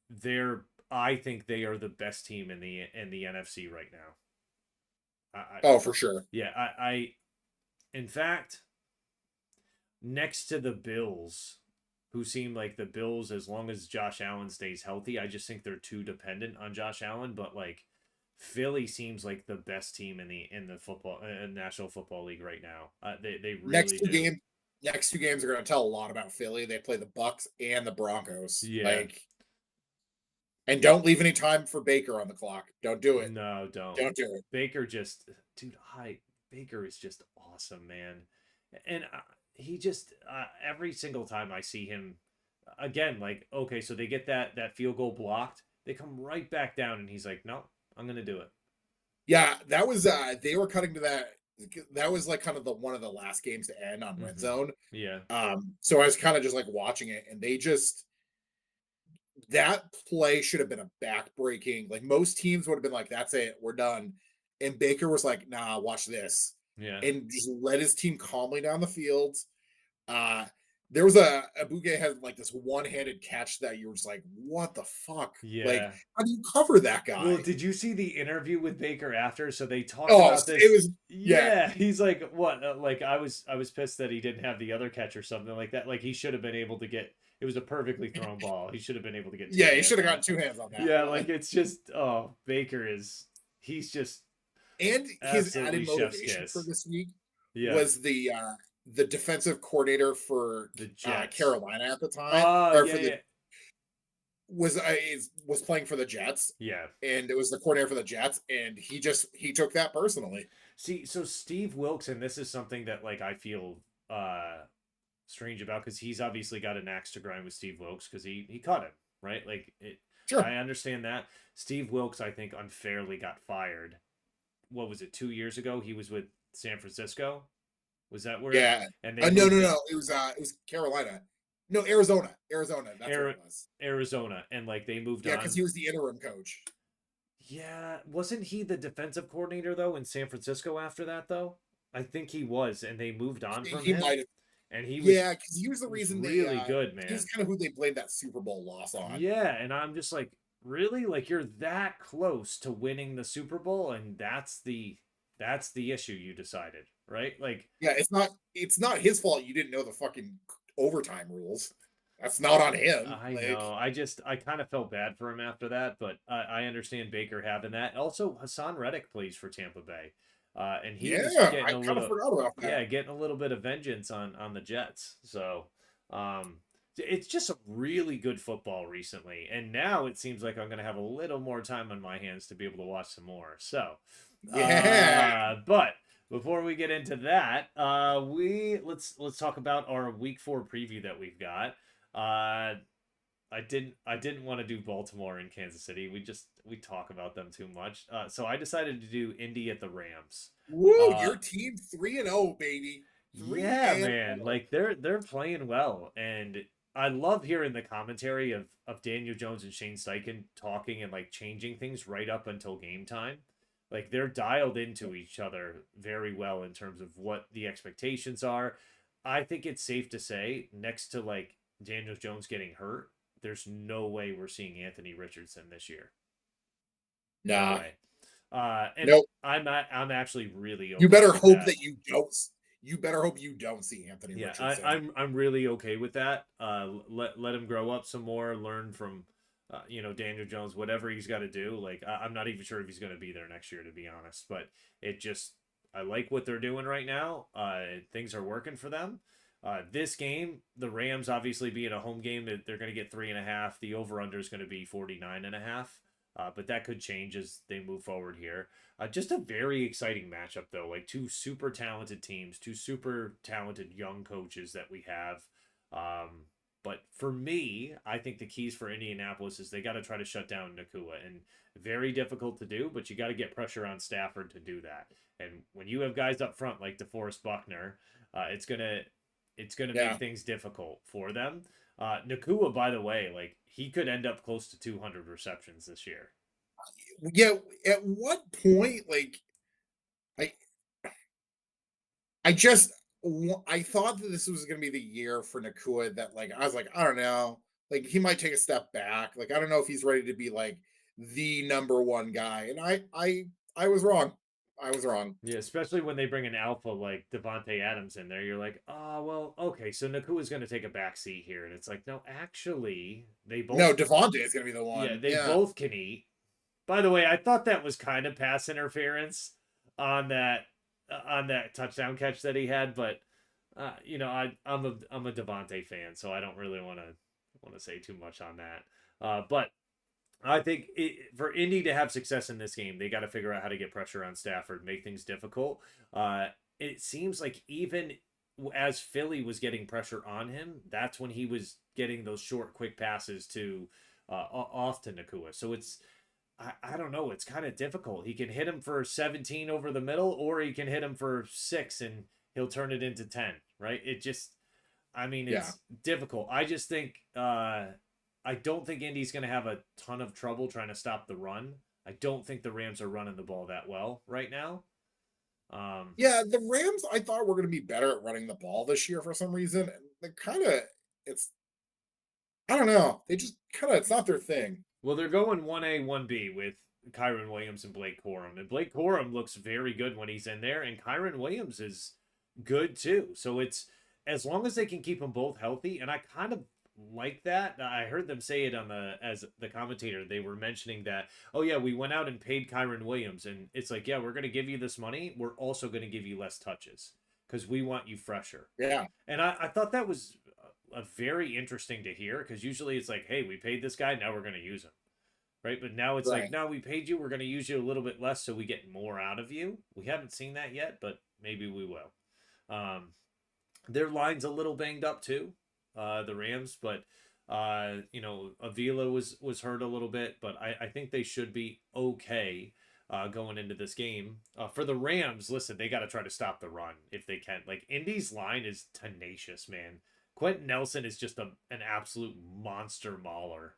they're I think they are the best team in the NFC right now. Oh, for sure. Yeah, in fact, next to the Bills, who seem like the Bills as long as Josh Allen stays healthy, I just think they're too dependent on Josh Allen. But like Philly seems like the best team in the football National Football League right now. They Next really two do. games, next two games are going to tell a lot about Philly. They play the Bucks and the Broncos. Yeah. Like, and don't leave any time for Baker on the clock. Don't do it. No, don't. Don't do it. Baker just dude, hi. Baker is just awesome, man. And he just every single time I see him again like okay, so they get that field goal blocked. They come right back down and he's like, "No, I'm going to do it." Yeah, that was they were cutting to that. That was like kind of the one of the last games to end on red Mhm. zone. Yeah. So I was kind of just like watching it, and they just that play should have been a back-breaking. Like most teams would have been like, "That's it, we're done." And Baker was like, "Nah, watch this," Yeah. and just led his team calmly down the field. Uh, there was a Bouguet had like this one-handed catch that you were just like, "What the fuck?" Like, Yeah. how do you cover that Well, guy? did you see the interview with Baker after? So they talked Oh, about it this. was yeah, Yeah, he's like, "What? Like I was pissed that he didn't have the other catch or something like that. Like he should have been able to get. It was a perfectly thrown ball. He should have been able to get two yeah. He hands should have on gotten it. two hands on that Yeah, one. like it's just Baker is he's just And his added absolutely chef's motivation for kiss. this week Yeah, was the defensive coordinator for the Jets. Carolina at the time, Oh or yeah, for the yeah, was playing for the Jets, yeah. and it was the coordinator for the Jets, and he took that personally. See, so Steve Wilkes, and this is something that like I feel strange about because he's obviously got an axe to grind with Steve Wilkes because he caught him right. Like it, Sure. I understand that. Steve Wilkes, I think, unfairly got fired. What was it, 2 years ago? He was with San Francisco. Was that where? Yeah. And they No, no, moved it no. It was Carolina. No, Arizona. Arizona. That's what it was. Arizona, and like they moved Yeah, because on. he was the interim coach. Yeah, wasn't he the defensive coordinator though in San Francisco after that though? I think he was, and they moved on from He him, might have. and Yeah, because he was the he was reason really good, he was man. kind of who they blamed that Super Bowl loss on. Yeah, and I'm just like, really? Like you're that close to winning the Super Bowl, and that's the issue you decided, right? Like Yeah, it's not his fault you didn't know the fucking overtime rules. That's not on him. I Like, know. I kind of felt bad for him after that, but I understand Baker having that. Also, Hassan Reddick plays for Tampa Bay, and he was yeah, getting I a kind of little, forgot about that. yeah, getting a little bit of vengeance on the Jets. So, it's just a really good football recently, and now it seems like I'm gonna have a little more time on my hands to be able to watch some more. So, Yeah. but before we get into that, let's talk about our Week 4 preview that we've got. Uh, I didn't want to do Baltimore and Kansas City. We talk about them too much. So I decided to do Indy at the Rams. Woo, Uh, your team 3-0, baby. 3 yeah, and man. 0. Like they're playing well, and I love hearing the commentary of Daniel Jones and Shane Steichen talking and like changing things right up until game time. Like they're dialed into each other very well in terms of what the expectations are. I think it's safe to say, next to like Daniel Jones getting hurt, there's no way we're seeing Anthony Richardson this year. No Nah. way. And Nope. I'm actually really You okay better with hope that. that you better hope you don't see Anthony Yeah, Richardson. I'm really okay with that. Let him grow up some more, learn from, Daniel Jones, whatever he's got to do. Like I'm not even sure if he's going to be there next year, to be honest. But it just I like what they're doing right now. Things are working for them. This game, the Rams obviously being a home game, they're going to get 3.5. The over under is going to be 49.5. But that could change as they move forward here. Just a very exciting matchup, though. Like two super talented teams, two super talented young coaches that we have. But for me, I think the keys for Indianapolis is they got to try to shut down Nakua, and very difficult to do. But you got to get pressure on Stafford to do that. And when you have guys up front like DeForest Buckner, it's gonna make Yeah. things difficult for them. Nakua, by the way, like he could end up close to 200 receptions this year. Yeah, at what point, like, I I just I thought that this was going to be the year for Nakua that, like, I was like, I don't know, like he might take a step back. Like, I don't know if he's ready to be like the number one guy. And I was wrong. I was wrong. Yeah, especially when they bring an alpha like Devonte Adams in there, you're like, oh well, okay, so Nakua's going to take a back seat here, and it's like, no, actually, they No, both, Devontae is going to be the yeah, one. they Yeah. both can eat. By the way, I thought that was kind of pass interference on that touchdown catch that he had, but I'm a Devonte fan, so I don't really want to say too much on that. But I think for Indy to have success in this game, they got to figure out how to get pressure on Stafford, make things difficult. It seems like even as Philly was getting pressure on him, that's when he was getting those short, quick passes to off to Nakua. So I don't know. It's kind of difficult. He can hit him for 17 over the middle, or he can hit him for 6 and he'll turn it into 10, right? I mean, Yeah. it's difficult. I don't think Indy's going to have a ton of trouble trying to stop the run. I don't think the Rams are running the ball that well right now. Yeah, the Rams I thought were going to be better at running the ball this year for some reason. And they kind of it's I don't know. They just kind of it's not their thing. Well, they're going 1A, 1B with Kyron Williams and Blake Corum. And Blake Corum looks very good when he's in there, and Kyron Williams is good too. So it's as long as they can keep them both healthy, and I kind of like that. I heard them say it on as the commentator. They were mentioning that, oh yeah, we went out and paid Kyron Williams, and it's like, yeah, we're gonna give you this money. We're also gonna give you less touches because we want you fresher. Yeah. And I thought that was a very interesting to hear because usually it's like, hey, we paid this guy, now we're going to use him, right? But now it's like, Right. no, we paid you, we're going to use you a little bit less so we get more out of you. We haven't seen that yet, but maybe we will. Their line's a little banged up too, the Rams, but Avila was hurt a little bit, but I think they should be okay going into this game. For the Rams, listen, they got to try to stop the run if they can. Like Indy's line is tenacious, man. Quentin Nelson is just an absolute monster mauler,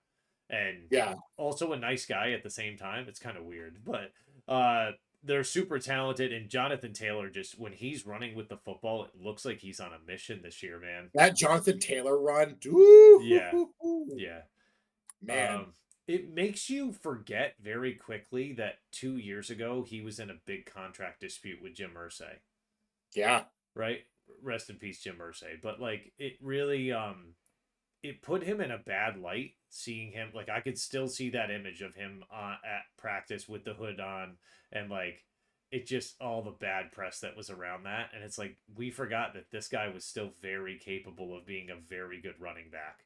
and Yeah, also a nice guy at the same time. It's kind of weird, but uh, they're super talented. And Jonathan Taylor, just when he's running with the football, it looks like he's on a mission this year, man. that Jonathan Taylor run, Yeah, yeah. man, Um, it makes you forget very quickly that 2 years ago he was in a big contract dispute with Jim Irsay, yeah. right? Rest in peace, Jim Irsay. But like, it really it put him in a bad light. Seeing him, like, I could still see that image of him at practice with the hood on, and like, it just all the bad press that was around that, and it's like we forgot that this guy was still very capable of being a very good running back.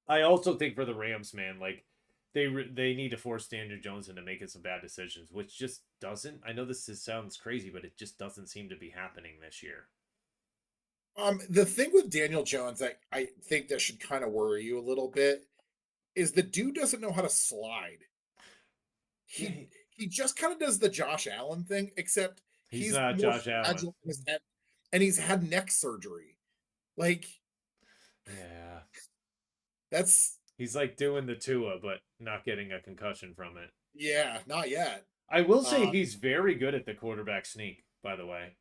I also think for the Rams, man, like they need to force Daniel Jones into making some bad decisions, which just doesn't. I know sounds crazy, but it just doesn't seem to be happening this year. The thing with Daniel Jones, I think that should kind of worry you a little bit, is the dude doesn't know how to slide. Yeah, He just kind of does the Josh Allen thing, except he's he's not more Josh Allen. fragile in his head, and he's had neck surgery. Like Yeah, that's he's like doing the Tua, but not getting a concussion from it. yeah, not yet. I will say Uh, he's very good at the quarterback sneak. By the way,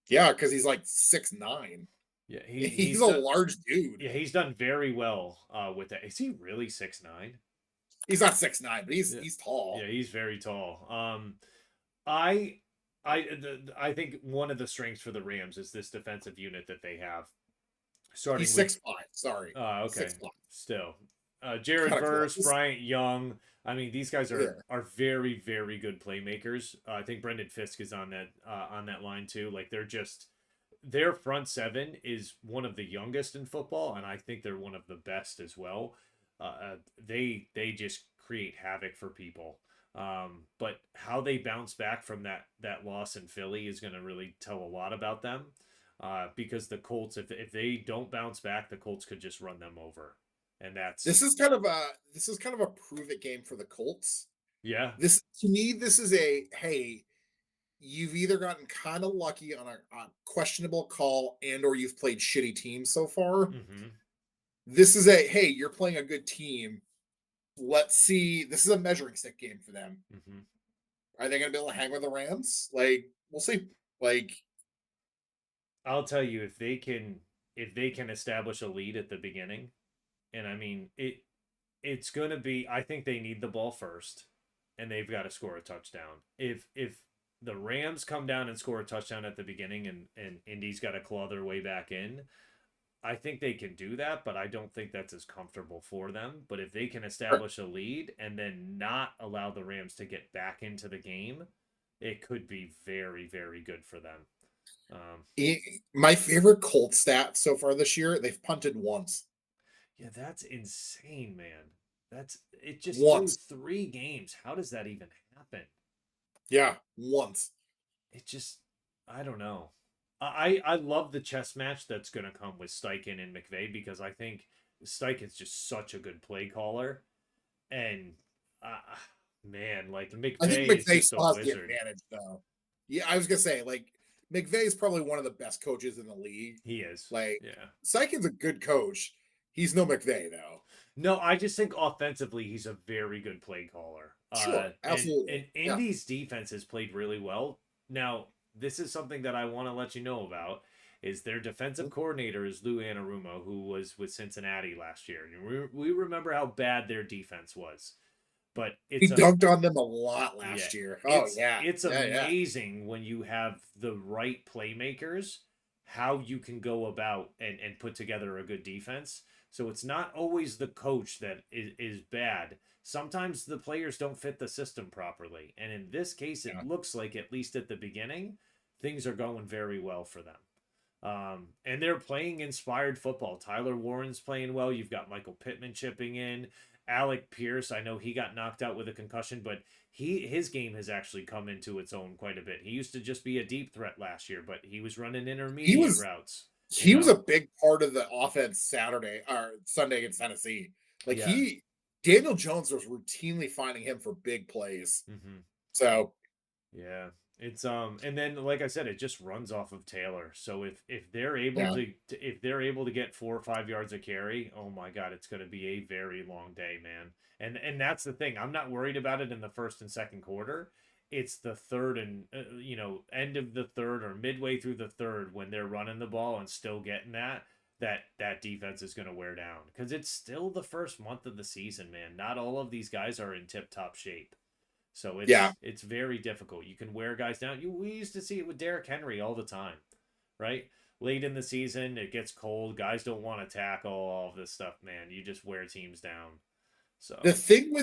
yeah, because he's like 6'9". yeah, He's he's a done. large dude. Yeah, he's done very well with that. Is he really 6'9"? He's not 6'9", but Yeah, he's tall. yeah, he's very tall. I I think one of the strengths for the Rams is this defensive unit that they have, He's starting with 6'5". Sorry, okay, 6'5". still Jared Kind of Verse, close. Bryant Young. I mean, these guys Yeah. are very very good playmakers. I think Brendan Fisk is on that line too. Like they're just their front seven is one of the youngest in football, and I think they're one of the best as well. They just create havoc for people. But how they bounce back from that loss in Philly is going to really tell a lot about them. Because the Colts, if they don't bounce back, the Colts could just run them over, and that's This is kind of a prove it game for the Colts. yeah. This to me, this is a hey, you've either gotten kind of lucky on a questionable call and or you've played shitty teams so far. Mm-hmm. This is a hey, you're playing a good team. Let's see. This is a measuring stick game for them. Mm-hmm. Are they going to be able to hang with the Rams? Like we'll see. Like I'll tell you if they can establish a lead at the beginning, and I mean it's gonna be. I think they need the ball first, and they've got to score a touchdown. If the Rams come down and score a touchdown at the beginning, and Indy's got to claw their way back in, I think they can do that, but I don't think that's as comfortable for them. But if they can establish a lead and then not allow the Rams to get back into the game, it could be very, very good for them. Um, my favorite Colt stat so far this year, they've punted once. yeah, that's insane, man. That's it just through Once. 3 games. How does that even happen? Yeah, once. It just I don't know. I love the chess match that's gonna come with Steichen and McVay because I think Steichen's just such a good play caller, and uh, man, like I think McVay is McVay just a still has the wizard. advantage, though. Yeah, I was gonna say, like, McVay is probably one of the best coaches in the league. He is, Like, yeah. Sykin's a good coach. He's no McVay, though. No, I just think offensively he's a very good play caller. Sure, And absolutely. Yeah. Indy's defense has played really well. Now, this is something that I want to let you know about is their defensive coordinator is Lou Anarumo, who was with Cincinnati last year. And we remember how bad their defense was. But He dunked on them a lot yeah, last year. Oh yeah, it's yeah, yeah. amazing when you have the right playmakers how you can go about and put together a good defense. So it's not always the coach that is bad. Sometimes the players don't fit the system properly. And in this case, it Yeah. looks like, at least at the beginning, things are going very well for them. And they're playing inspired football. Tyler Warren's playing well. You've got Michael Pittman chipping in. Alec Pierce, I know he got knocked out with a concussion, but his game has actually come into its own quite a bit. He used to just be a deep threat last year, but he was running He intermediate was routes. you he was know? a big part of the offense Saturday or Sunday against Tennessee. Like Yeah. Daniel Jones was routinely finding him for big plays. Hmm. So Yeah. It's and then like I said, it just runs off of Taylor. So if they're able yeah, if they're able to get 4 or 5 yards a carry, oh my God, it's going to be a very long day, man. And that's the thing. I'm not worried about it in the first and second quarter. It's the third and end of the third or midway through the third when they're running the ball and still getting that defense is going to wear down because it's still the first month of the season, man. Not all of these guys are in tip top shape. So yeah. it's very difficult. You can wear guys down. We used to see it with Derrick Henry all the time, right? Late in the season, it gets cold. Guys don't want to tackle all of this stuff, man. You just wear teams down. The So thing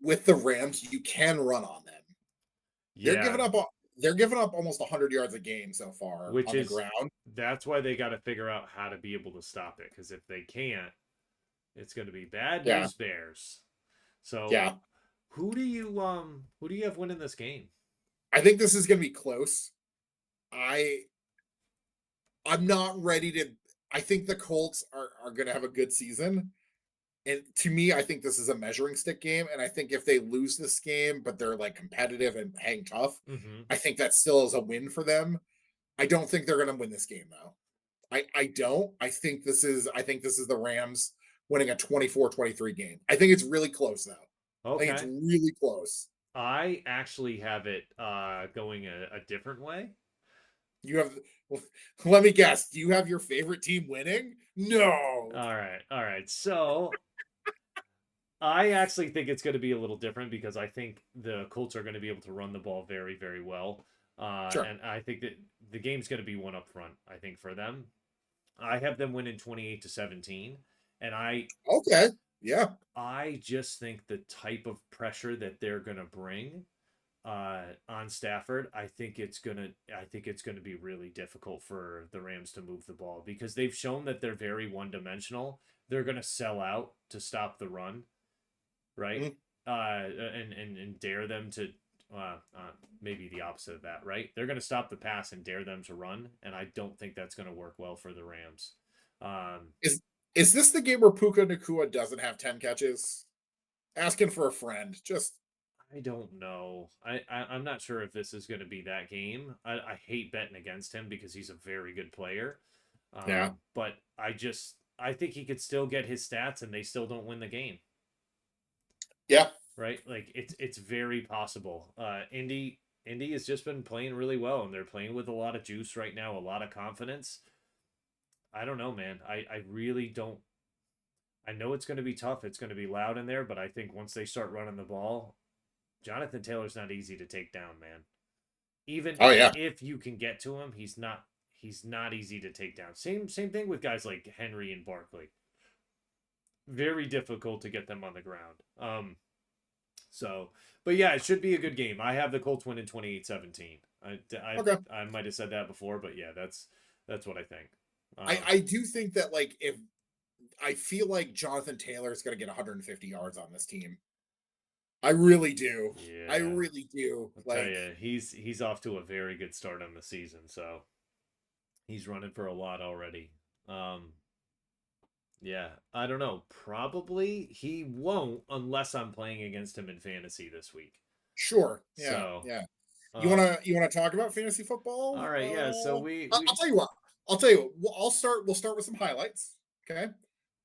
with the Rams, you can run on them. They're giving yeah, up they're giving up almost 100 yards a game so far which on the is ground. that's why they got to figure out how to be able to stop it. Because if they can't, it's going to be bad Yeah, news bears. So yeah. who do you have winning this game? I think this is going to be close. I I'm not ready to. I think the Colts are going to have a good season. And to me, I think this is a measuring stick game. And I think if they lose this game, but they're like competitive and hang tough, Mm-hmm. I think that still is a win for them. I don't think they're going to win this game though. I don't. I think this is the Rams winning a 24-23 game. I think it's really close though. I think it's Okay. really close. I actually have it going a different way. You have let me guess, do you have your favorite team winning? No. All right. All right. So I actually think it's going to be a little different because I think the Colts are going to be able to run the ball very, very well. Sure. And I think that the game's going to be one up front, I think, for them. I have them winning 28-17. And Okay. Yeah. I just think the type of pressure that they're going to bring on Stafford, I think it's gonna be really difficult for the Rams to move the ball because they've shown that they're very one dimensional. They're gonna sell out to stop the run, right? Mhm. And dare them to maybe the opposite of that, right? They're gonna stop the pass and dare them to run, and I don't think that's gonna work well for the Rams. Um, Is is this the game where Puka Nakua doesn't have 10 catches? Asking for a friend. Just I don't know. I'm not sure if this is going to be that game. I hate betting against him because he's a very good player. yeah. But I think he could still get his stats and they still don't win the game, Yeah. right? Like it's very possible. Indy has just been playing really well and they're playing with a lot of juice right now, a lot of confidence. I don't know, man. I really don't. I know it's going to be tough. It's going to be loud in there, but I think once they start running the ball, Jonathan Taylor's not easy to take down, man. Even Oh yeah. if you can get to him, he's not easy to take down. Same thing with guys like Henry and Barkley. Very difficult to get them on the ground. So, but yeah, it should be a good game. I have the Colts winning 28-17. Okay. I might have said that before, but yeah, that's what I think. I do think that like if I feel like Jonathan Taylor is going to get 150 yards on this team. I really do. I Yeah, really do. I'll tell Like you, he's off to a very good start on the season, so he's running for a lot already. Um, Yeah, I don't know. Probably he won't unless I'm playing against him in fantasy this week. sure. Yeah. So, Yeah. uh, You wanna talk about fantasy football? all right, yeah. So I'll we tell you what. I'll tell you. I'll start. We'll start with some highlights. Okay.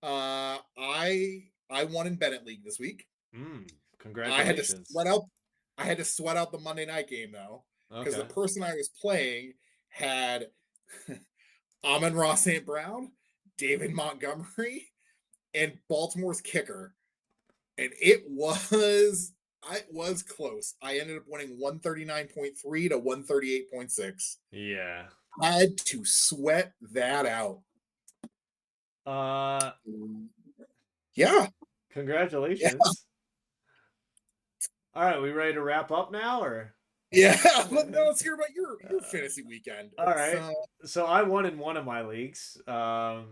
I won in Bennett League this week. I had to congratulations. sweat out. I had to sweat out the Monday night game though, because the Okay. person I was playing had Amon-Ra St. Brown, David Montgomery, and Baltimore's kicker, and it was close. I ended up winning 139.3 to 138.6. Yeah. I had to sweat that out. Uh, Yeah. Yeah. congratulations. All right, we ready to wrap up now, or? Yeah. Let's hear about your fantasy weekend. All Let's right. So I won in one of my leagues. Uh,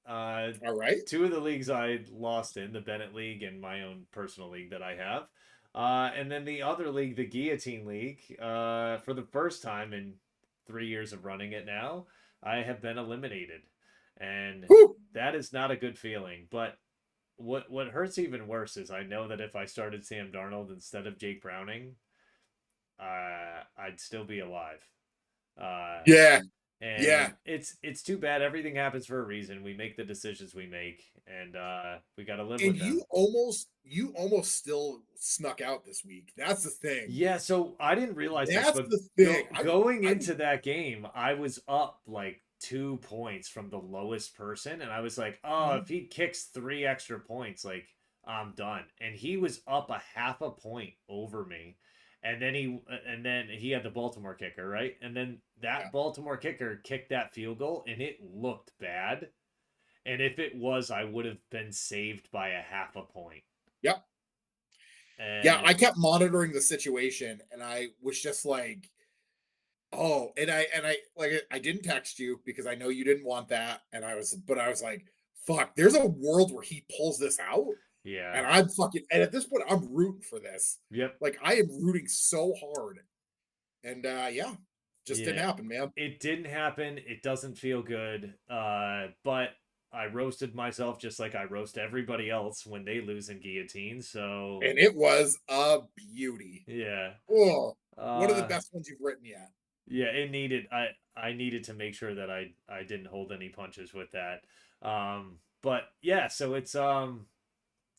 all right. two of the leagues I lost in, the Bennett League and my own personal league that I have. And then the other league, the Guillotine League, for the first time in 3 years of running it now, I have been eliminated, and Whew. that is not a good feeling. But what hurts even worse is I know that if I started Sam Darnold instead of Jake Browning, I'd still be alive. Uh, Yeah, yeah. and it's too bad. Everything happens for a reason. We make the decisions we make, and we got to live And with them. you almost still snuck out this week. That's the thing. Yeah, so I didn't realize this, That's but the thing. going I into that game, I was up like 2 points from the lowest person, and I was like, "Oh, Mhm. if he kicks 3 extra points, like I'm done." And he was up a half a point over me, and then he had the Baltimore kicker, right? And then Yeah. that Baltimore kicker kicked that field goal, and it looked bad. And if it was, I would have been saved by a half a point. Yep. Yeah, And I kept monitoring the situation and I was just like, oh, I didn't text you because I know you didn't want that. But I was like, fuck, there's a world where he pulls this out. yeah, And I'm fucking, and at this point, I'm rooting for this. yep. Like, I am rooting so hard. And yeah, just didn't Yeah, happen, man. it didn't happen. It doesn't feel good. But I roasted myself just like I roast everybody else when they lose in guillotine. So And it was a beauty. yeah, Oh, one of the uh, best ones you've written yet. yeah, it needed. I needed to make sure that I didn't hold any punches with that. But yeah, so it's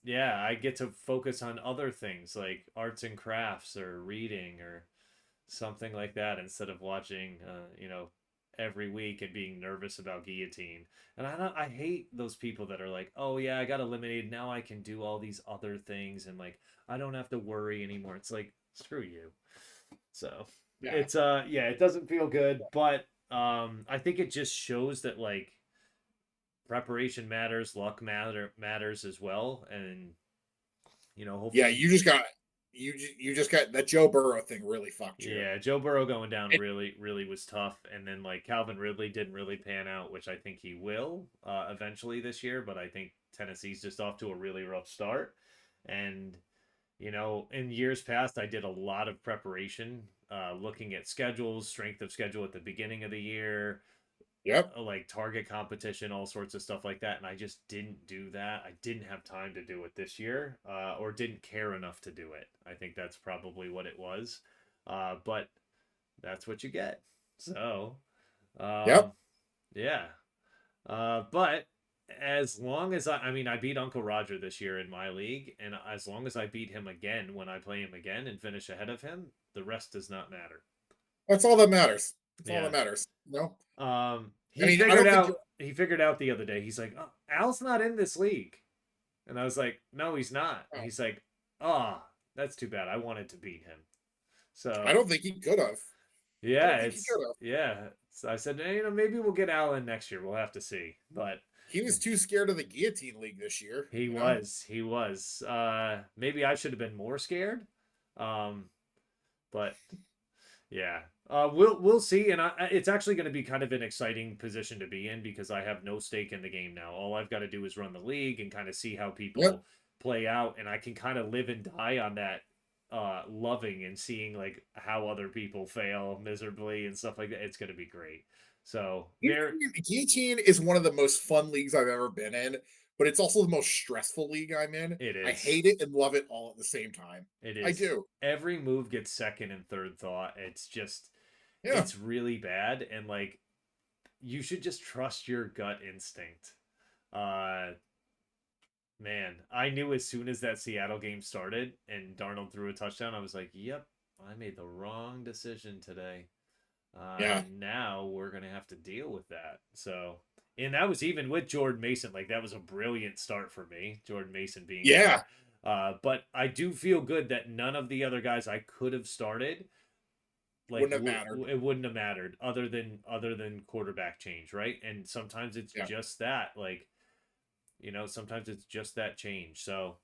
yeah, I get to focus on other things like arts and crafts or reading or something like that instead of watching every week and being nervous about guillotine. And I hate those people that are like, oh yeah, I got eliminated, now I can do all these other things and like I don't have to worry anymore. It's like screw you. So Yeah. it's yeah, it doesn't feel good, but I think it just shows that like preparation matters, matters as well, and Yeah, hopefully. you just got that Joe Burrow thing really fucked you. Yeah, Joe Burrow going down It, really, really was tough. And then like Calvin Ridley didn't really pan out, which I think he will eventually this year. But I think Tennessee's just off to a really rough start. And in years past, I did a lot of preparation, looking at schedules, strength of schedule at the beginning of the year, yep, like target competition, all sorts of stuff like that. And I just didn't do that. I didn't have time to do it this year, or didn't care enough to do it. I think that's probably what it was. But that's what you get. So, yep. um, yeah. But as long as I mean, I beat Uncle Roger this year in my league, and as long as I beat him again when I play him again and finish ahead of him, the rest does not matter. That's all that matters. That's all that Yeah. matters. No, I He mean, I figured don't think you're. out he figured out the other day. He's like, oh, Al's not in this league, and I was like, no, he's not. And Oh, he's like, ah, oh, that's too bad. I wanted to beat him. I So don't think he could have. I yeah, don't think he it's could have. yeah. So I said, maybe we'll get Al in next year. We'll have to see. But He was too scared of the guillotine league this year. he You know. was. He was. Maybe I should have been more scared. Um, but yeah. We'll see, and it's actually going to be kind of an exciting position to be in because I have no stake in the game now. All I've got to do is run the league and kind of see how Yep. people play out, and I can kind of live and die on that, loving and seeing like how other people fail miserably and stuff like that. It's going to be great. So very, Guillotine is one of the most fun leagues I've ever been in, but it's also the most stressful league I'm in. it I is. hate it and love it all at the same time. It I is. do. Every move gets second and third thought. It's just, Yeah. it's really bad. And like, you should just trust your gut instinct. Uh, man, I knew as soon as that Seattle game started and Darnold threw a touchdown, I was like, yep, I made the wrong decision today. Yeah. And now we're going to have to deal with that. So, and that was even with Jordan Mason. Like, that was a brilliant start for me, Jordan Mason being Yeah. there. But I do feel good that none of the other guys I could have started, like Wouldn't have mattered. it wouldn't have mattered other than quarterback change, right? And sometimes it's Yeah. just that, like, sometimes it's just that change. So,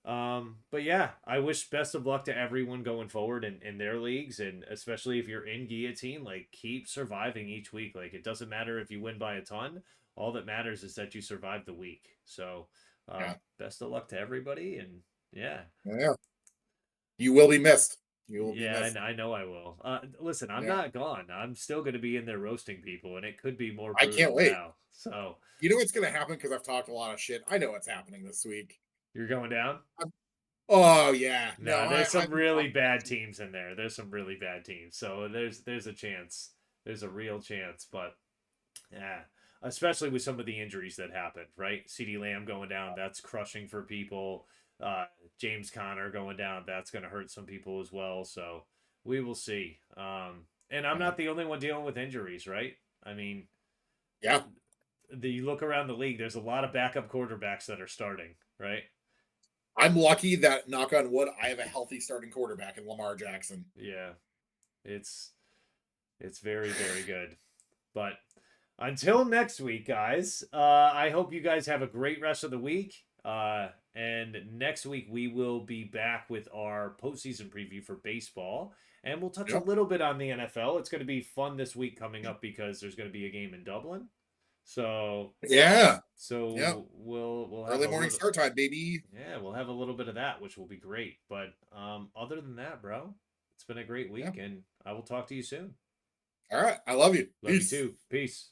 but yeah, I wish best of luck to everyone going forward in their leagues, and especially if you're in guillotine, like keep surviving each week. Like it doesn't matter if you win by a ton. All that matters is that you survive the week. So, Yeah. best of luck to everybody, and yeah, Yeah. You will be missed. You will be Yeah, missed. I know I will. Listen, I'm Yeah, not gone. I'm still going to be in there roasting people, and it could be more I can't brutal wait. now. So You know what's gonna happen because I've talked a lot of shit. I know what's happening this week. you're going down? Oh yeah, no, No, there's some I'm really bad teams in there. There's some really bad teams. So there's a chance. There's a real chance, but yeah, especially with some of the injuries that happened, right? CD Lamb going down, that's crushing for people. James Conner going down, that's going to hurt some people as well. So we will see. And I'm not the only one dealing with injuries, right? I mean, yeah. you look around the league, there's a lot of backup quarterbacks that are starting, right? I'm lucky that knock on wood, I have a healthy starting quarterback in Lamar Jackson. Yeah, it's it's very good. But until next week, guys, I hope you guys have a great rest of the week. And next week, we will be back with our postseason preview for baseball. And we'll touch a Yep. little bit on the NFL. It's going to be fun this week coming up because there's going to be a game in Dublin. So, Yeah. Yep. we'll have Early a morning little, start time, baby. yeah, we'll have a little bit of that, which will be great. But other than that, bro, it's been a great Yeah. week, and I will talk to you soon. All right. I love you. Love you Peace. too. Peace.